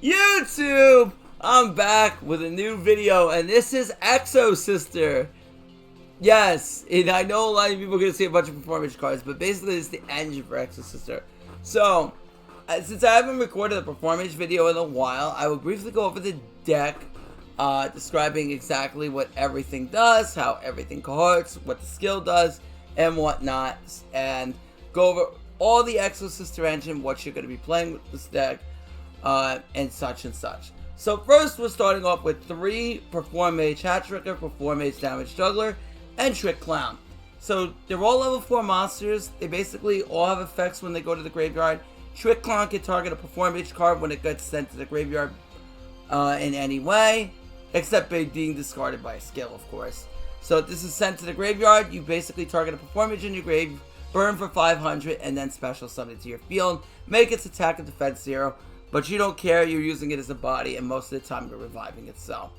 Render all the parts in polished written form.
YouTube! I'm back with a new video, and this is Exosister. Yes, and I know a lot of people are going to see a bunch of performance cards, but basically it's the engine for Exosister. So, since I haven't recorded a performance video in a while, I will briefly go over the deck, describing exactly what everything does, how everything cohorts, what the skill does, and whatnot, and go over all the Exosister engine, what you're going to be playing with this deck, and such and such. So first, we're starting off with 3 Performage Hat Tricker, Performage Damage Juggler, and Trick Clown. So they're all level 4 monsters. They basically all have effects when they go to the graveyard. Trick Clown can target a Performage card when it gets sent to the graveyard in any way, except being discarded by a skill, of course. So if this is sent to the graveyard, you basically target a Performage in your grave, burn for 500, and then special summon it to your field. Make its attack and defense 0. But you don't care, you're using it as a body, and most of the time you're reviving itself.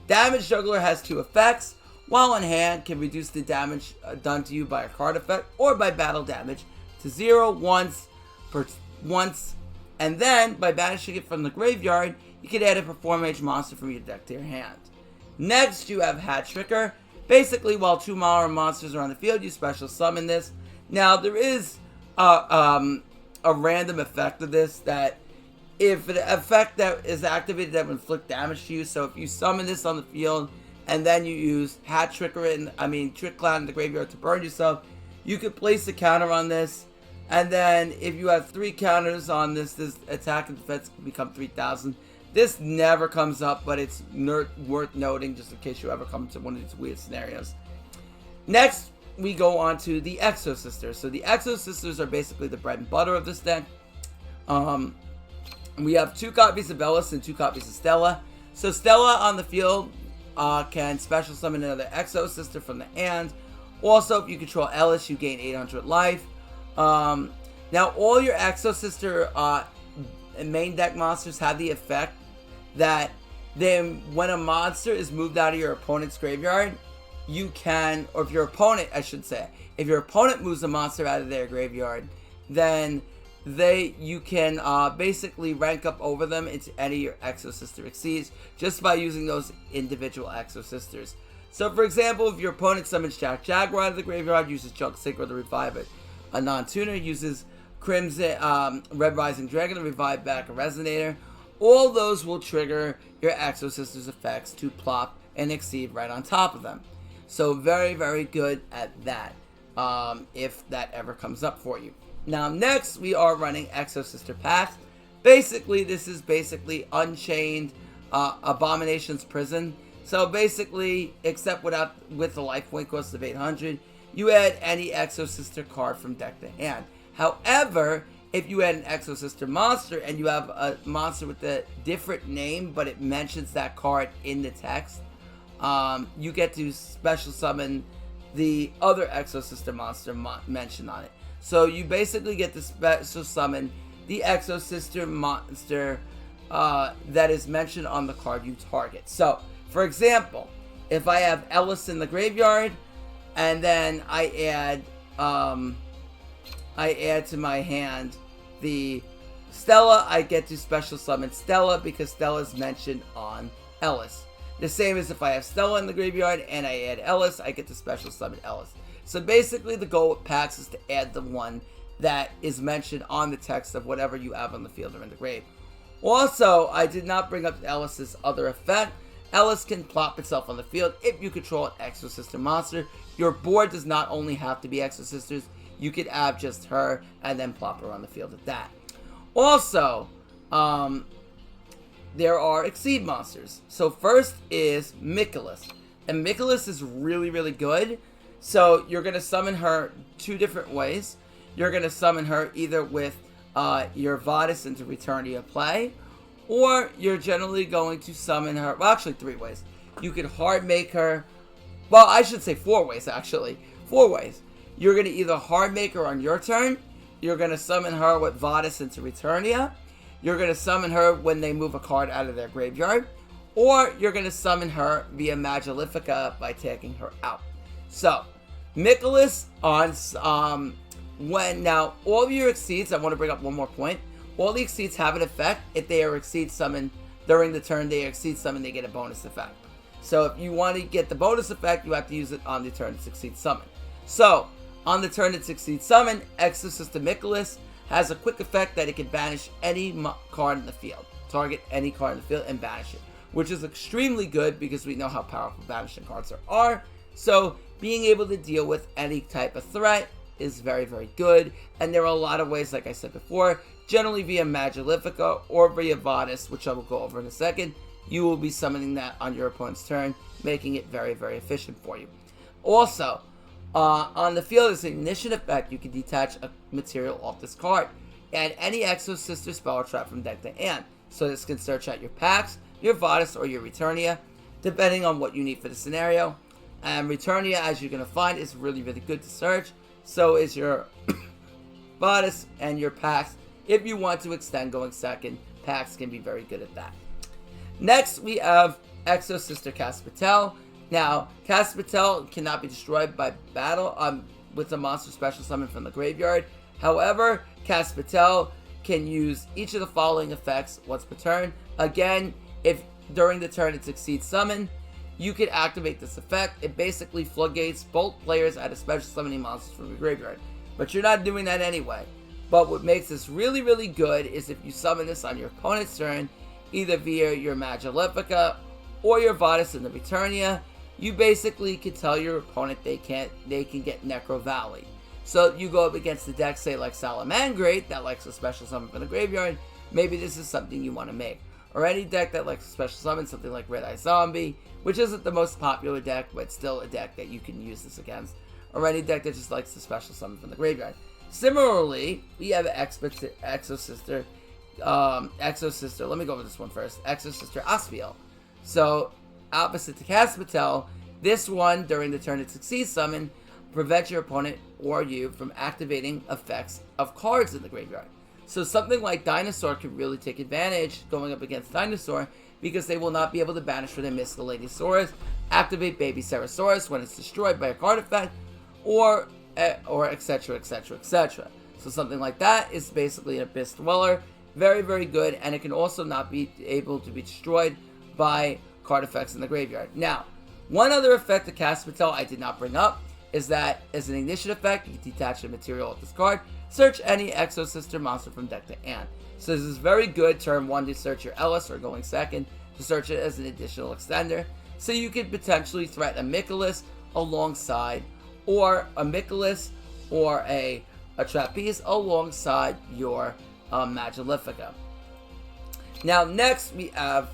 Damage Juggler has 2 effects. While in hand, can reduce the damage done to you by a card effect or by battle damage to 0 once, and then by banishing it from the graveyard, you can add a Performage monster from your deck to your hand. Next, you have Hat Tricker. Basically, while 2 monsters are on the field, you special summon this. Now, there is a random effect of this that if an effect that is activated that will inflict damage to you, so if you summon this on the field and then you use Trick Clown in the graveyard to burn yourself, you could place a counter on this, and then if you have 3 counters on this attack and defense can become 3,000. This never comes up, but it's worth noting just in case you ever come to one of these weird scenarios. Next, we go on to the Exosisters. So the Exosisters are basically the bread and butter of this deck. We have 2 copies of Ellis and 2 copies of Stella. So Stella on the field can special summon another Exosister from the hand. Also, if you control Ellis, you gain 800 life. Now, all your Exosister main deck monsters have the effect that when a monster is moved out of your opponent's graveyard, you can, or if your opponent, I should say, if your opponent moves a monster out of their graveyard, then you can basically rank up over them into any of your Exosister Xyz just by using those individual Exosisters. So, for example, if your opponent summons Jack Jaguar out of the graveyard, uses Junk Synchro to revive it. A non-tuner uses Crimson Red Rising Dragon to revive back a Resonator. All those will trigger your Exosisters effects to plop and exceed right on top of them. So, very, very good at that, if that ever comes up for you. Now, next, we are running Exosister Pact. Basically, this is Unchained Abomination's Prison. So, basically, except with the life point cost of 800, you add any Exosister card from deck to hand. However, if you add an Exosister monster and you have a monster with a different name, but it mentions that card in the text, you get to special summon the other Exosister monster mentioned on it. So you basically get to special summon the Exosister monster that is mentioned on the card you target. So, for example, if I have Ellis in the graveyard, and then I add to my hand the Stella, I get to special summon Stella because Stella is mentioned on Ellis. The same as if I have Stella in the graveyard and I add Ellis, I get to special summon Ellis. So basically the goal with packs is to add the one that is mentioned on the text of whatever you have on the field or in the grave. Also, I did not bring up Ellis's other effect. Ellis can plop itself on the field if you control an Exosister monster. Your board does not only have to be Exosisters, you could have just her and then plop her on the field at that. Also, there are Exceed monsters. So first is Mikolas. And Mikolas is really, really good. So you're going to summon her 2 different ways. You're going to summon her either with your Vadis into Returnia play, or you're generally going to summon her, well, actually 3 ways. You could hard make her, well, I should say 4 ways actually. 4 ways. You're going to either hard make her on your turn, you're going to summon her with Vadis into Returnia, you're going to summon her when they move a card out of their graveyard, or you're going to summon her via Magilifica by taking her out. So, Mikolas on now all of your Exceeds, I want to bring up one more point. All the Exceeds have an effect. If they are Exceed summoned during the turn they are Exceed summoned, they get a bonus effect. So if you want to get the bonus effect, you have to use it on the turn it's Exceed summoned. So, on the turn it's Exceed summoned, Exosister Xyz has a quick effect that it can banish any card in the field. Target any card in the field and banish it, which is extremely good because we know how powerful banishing cards are. So, being able to deal with any type of threat is very, very good. And there are a lot of ways, like I said before, generally via Magilifica or via Banish, which I will go over in a second. You will be summoning that on your opponent's turn, making it very, very efficient for you. Also, on the field, as an initiative effect, you can detach a material off this card. Add any Exosister spell or trap from deck to hand. So this can search out your packs, your Vadis, or your Returnia, depending on what you need for the scenario. And Returnia, as you're going to find, is really, really good to search. So is your Vadis and your packs. If you want to extend going second, packs can be very good at that. Next, we have Exosister Xyz. Now, Xyz cannot be destroyed by battle with a monster special summon from the graveyard. However, Xyz can use each of the following effects once per turn. Again, if during the turn it's Exceed Summon, you can activate this effect. It basically floodgates both players at a special summoning monsters from the graveyard. But you're not doing that anyway. But what makes this really, really good is if you summon this on your opponent's turn, either via your Magilifica or your Vadis in the Returnia, you basically can tell your opponent they can get Necro Valley. So you go up against the deck, say like Salamangreat, that likes a special summon from the graveyard. Maybe this is something you want to make. Or any deck that likes a special summon, something like Red Eye Zombie, which isn't the most popular deck, but still a deck that you can use this against. Or any deck that just likes the special summon from the graveyard. Similarly, we have Exosister. Let me go over this one first. Exosister Xyz. So, opposite to Xyz, this one, during the turn it succeeds summon, prevents your opponent or you from activating effects of cards in the graveyard. So something like Dinosaur can really take advantage going up against Dinosaur because they will not be able to banish for their Miscellaneousaurus, activate Baby Ceresaurus when it's destroyed by a card effect, or etc, etc, etc. So something like that is basically an Abyss Dweller. Very, very good, and it can also not be able to be destroyed by card effects in the graveyard. Now, one other effect of Xyz I did not bring up is that as an initiative effect, you can detach a material off this card, search any Exosister monster from deck to hand. So this is very good turn 1 to search your Ellis or going second to search it as an additional extender. So you could potentially threaten a Mikolas alongside, or a Mikolas or a Trapeze alongside your Magilifica. Now next we have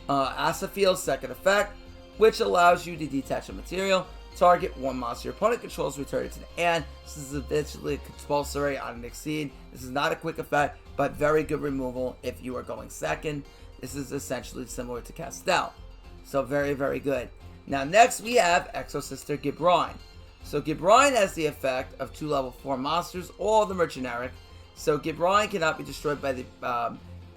Asaphiel's second effect, which allows you to detach a material, target one monster your opponent controls, return it to the hand. This is eventually compulsory on an Exceed. This is not a quick effect, but very good removal if you are going second. This is essentially similar to Castel. So very, very good. Now next we have Exosister Xyz. So Xyz has the effect of 2 level 4 monsters, all of them are generic. So Xyz cannot be destroyed by the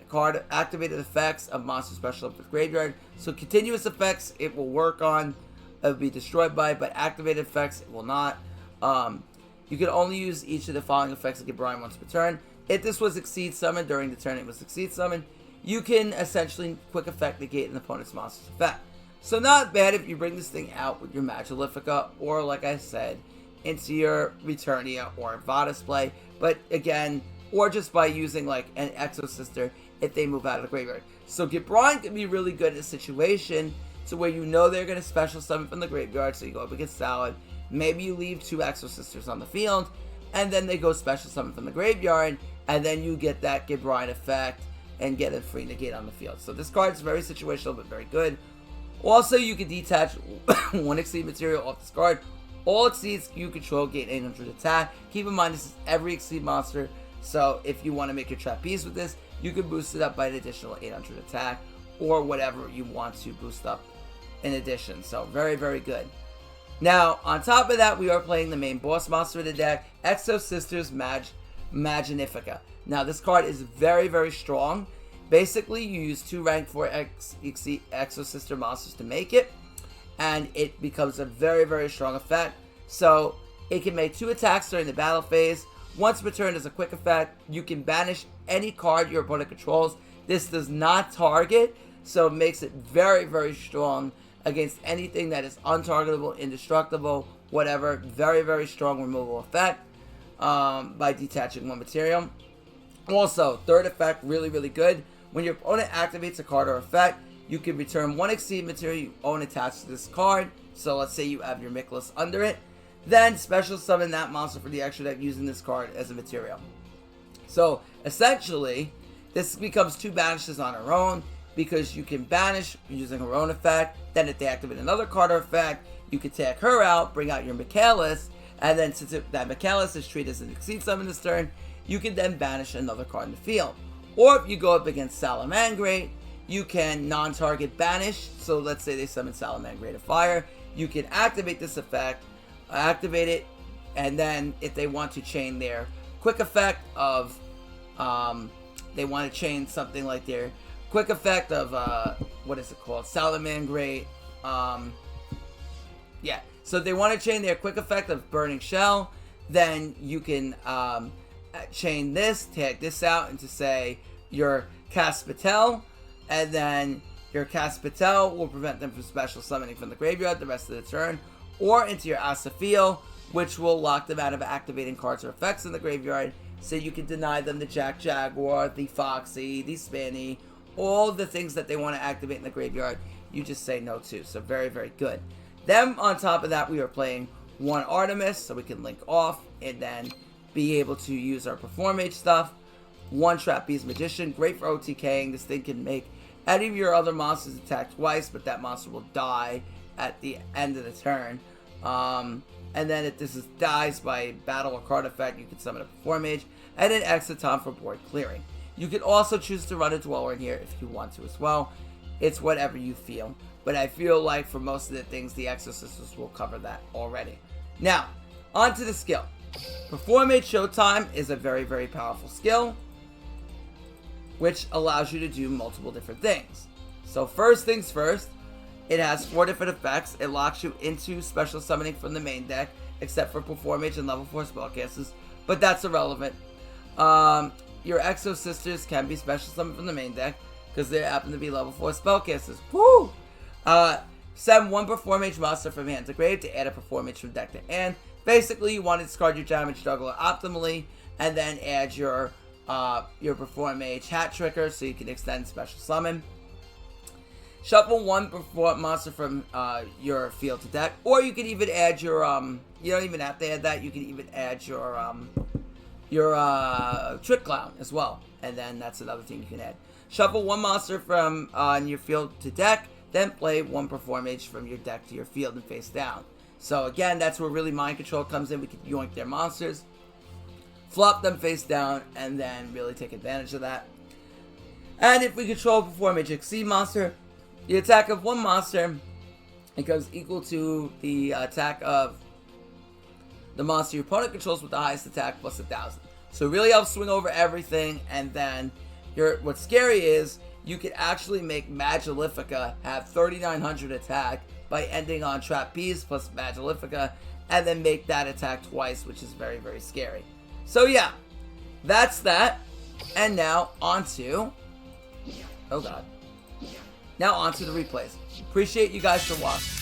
card activated effects of monster special up with graveyard. So continuous effects it will work on, it will be destroyed by, but activated effects it will not. You can only use each of the following effects of Xyz once per turn. If this was Exceed Summon during the turn it was Exceed Summon, you can essentially quick effect negate an opponent's monster's effect. So not bad if you bring this thing out with your Magilifica, or like I said, into your Returnia or Vadis play, but again, or just by using like an Exosister if they move out of the graveyard. So Xyz can be really good in a situation to where you know they're going to special summon from the graveyard, so you go up against Salad, maybe you leave 2 Exosisters on the field, and then they go special summon from the graveyard, and then you get that Xyz effect and get a free negate on the field. So this card is very situational but very good. Also, you can detach 1 Exceed material off this card. All Exceeds you control gain 800 attack. Keep in mind this is every Exceed monster, so if you want to make your Trapeze with this, you can boost it up by an additional 800 attack, or whatever you want to boost up in addition. So very, very good. Now, on top of that, we are playing the main boss monster of the deck, Exosister's Magnifica. Now, this card is very, very strong. Basically, you use 2 rank 4 Exosister monsters to make it, and it becomes a very, very strong effect. So, it can make 2 attacks during the battle phase. Once per turn as a quick effect, you can banish any card your opponent controls. This does not target, so it makes it very, very strong against anything that is untargetable, indestructible, whatever. Very, very strong removal effect by detaching one material. Also, third effect, really, really good. When your opponent activates a card or effect, you can return one Exceed material you own attached to this card. So let's say you have your Miklas under it. Then special summon that monster for the extra deck using this card as a material. So essentially, this becomes 2 banishes on her own, because you can banish using her own effect. Then if they activate another card or effect, you can take her out, bring out your Miklas, and then since that Miklas is treated as an Exceed summon this turn, you can then banish another card in the field. Or if you go up against Salamangreat, you can non-target banish. So let's say they summon Salamangreat of Fire. You can activate this effect, activate it, and then if they want to chain their quick effect of, they want to chain something like their quick effect of, what is it called? Salamangreat. Yeah, so if they want to chain their quick effect of Burning Shell, then you can chain this, tag this out into, say, your Caspatel, and then your Caspatel will prevent them from special summoning from the graveyard the rest of the turn, or into your Asafeel, which will lock them out of activating cards or effects in the graveyard, so you can deny them the Jack Jaguar, the Foxy, the Spinny, all the things that they want to activate in the graveyard, you just say no to. So very, very good. Then on top of that, we are playing 1 Artemis, so we can link off and then be able to use our Performage stuff. 1 Trapeze Magician, great for OTKing. This thing can make any of your other monsters attack twice, but that monster will die at the end of the turn. And then if this dies by battle or card effect, you can summon a Performage, and an Exciton for board clearing. You can also choose to run a Dweller in here if you want to as well. It's whatever you feel. But I feel like for most of the things, the Exosisters will cover that already. Now, on to the skill. Performage Showtime is a very, very powerful skill, which allows you to do multiple different things. So first things first, it has 4 different effects. It locks you into special summoning from the main deck, except for Performage and level 4 spellcasters, but that's irrelevant. Your Exosisters can be special summoned from the main deck, because they happen to be level 4 spellcasters. Woo! Send 1 Performage monster from hand to grave to add a Performage from deck to hand. Basically, you want to discard your Damage Juggler optimally, and then add your Performage Hat Tricker so you can extend special summon. Shuffle 1 monster from your field to deck, or you can even add your you don't even have to add that. You can even add your Trick Clown as well, and then that's another thing you can add. Shuffle 1 monster from your field to deck, then play 1 Performage from your deck to your field and face down. So again, that's where really Mind Control comes in. We can yoink their monsters, flop them face down, and then really take advantage of that. And if we control Performage Exceed monster, the attack of 1 monster becomes equal to the attack of the monster your opponent controls with the highest attack plus 1,000. So it really helps swing over everything. And then what's scary is you could actually make Magilifica have 3,900 attack by ending on Trapeze plus Magilifica, and then make that attack twice, which is very, very scary. So yeah, that's that. And now onto, oh god, now onto the replays. Appreciate you guys for watching.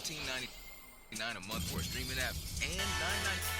$14.99 a month for a streaming app, and $9.99.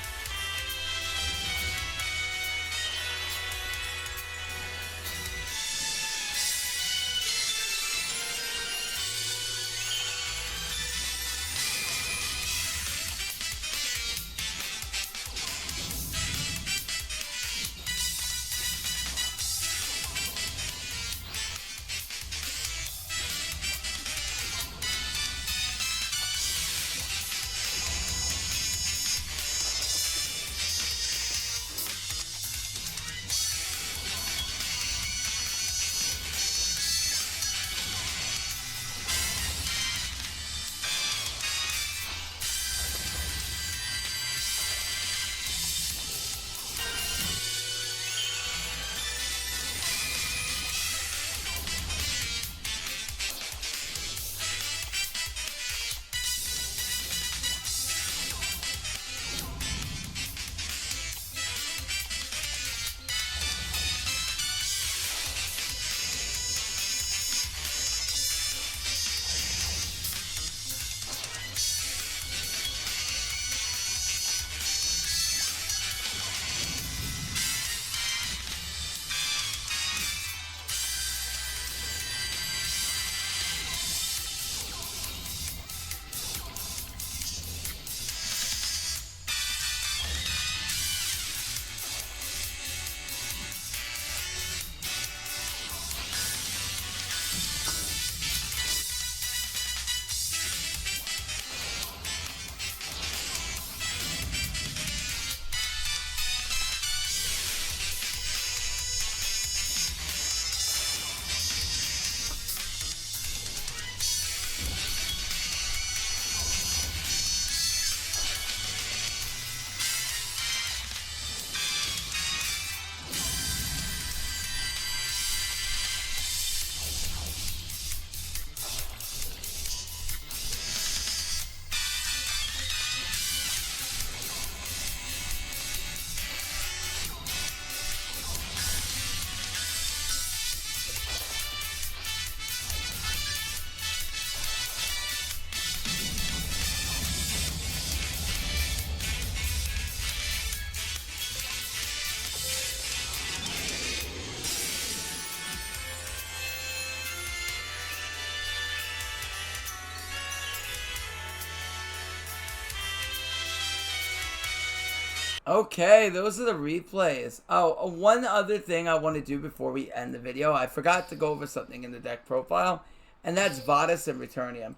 Okay, those are the replays. Oh, one other thing I want to do before we end the video. I forgot to go over something in the deck profile, and that's Vadis and Returnia.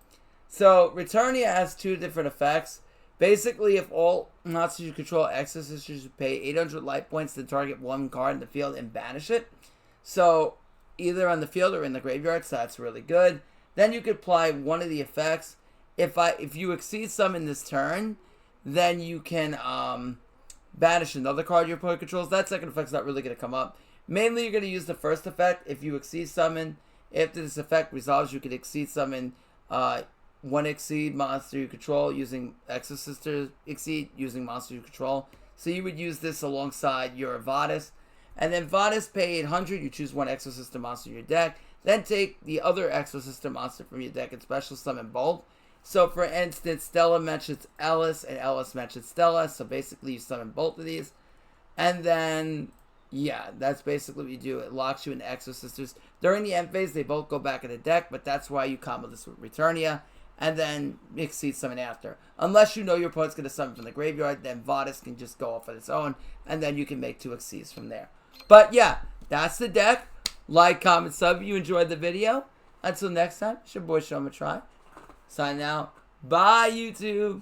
So, Returnia has two different effects. Basically, if all monsters you control Exosisters, pay 800 life points to target one card in the field and banish it. So, either on the field or in the graveyard, so that's really good. Then you could apply one of the effects. If you exceed summon this turn, then you can banish another card your opponent controls. That second effect's not really going to come up. Mainly, you're going to use the first effect. If you exceed summon, after this effect resolves, you can exceed summon one exceed monster you control using Exosister Xyz using monster you control. So you would use this alongside your Vadis. And then Vadis pay 800. You choose one Exosister monster in your deck. Then take the other Exosister monster from your deck and special summon both. So, for instance, Stella mentions Ellis, and Ellis mentions Stella. So, basically, you summon both of these. And then, yeah, that's basically what you do. It locks you in Exosisters. During the end phase, they both go back in the deck, but that's why you combo this with Returnia. And then exceed summon after. Unless you know your opponent's going to summon from the graveyard, then Vadis can just go off on its own. And then you can make two exceeds from there. But, yeah, that's the deck. Like, comment, sub if you enjoyed the video. Until next time, it's your boy, Show 'em a Try. Signing out. Bye, YouTube.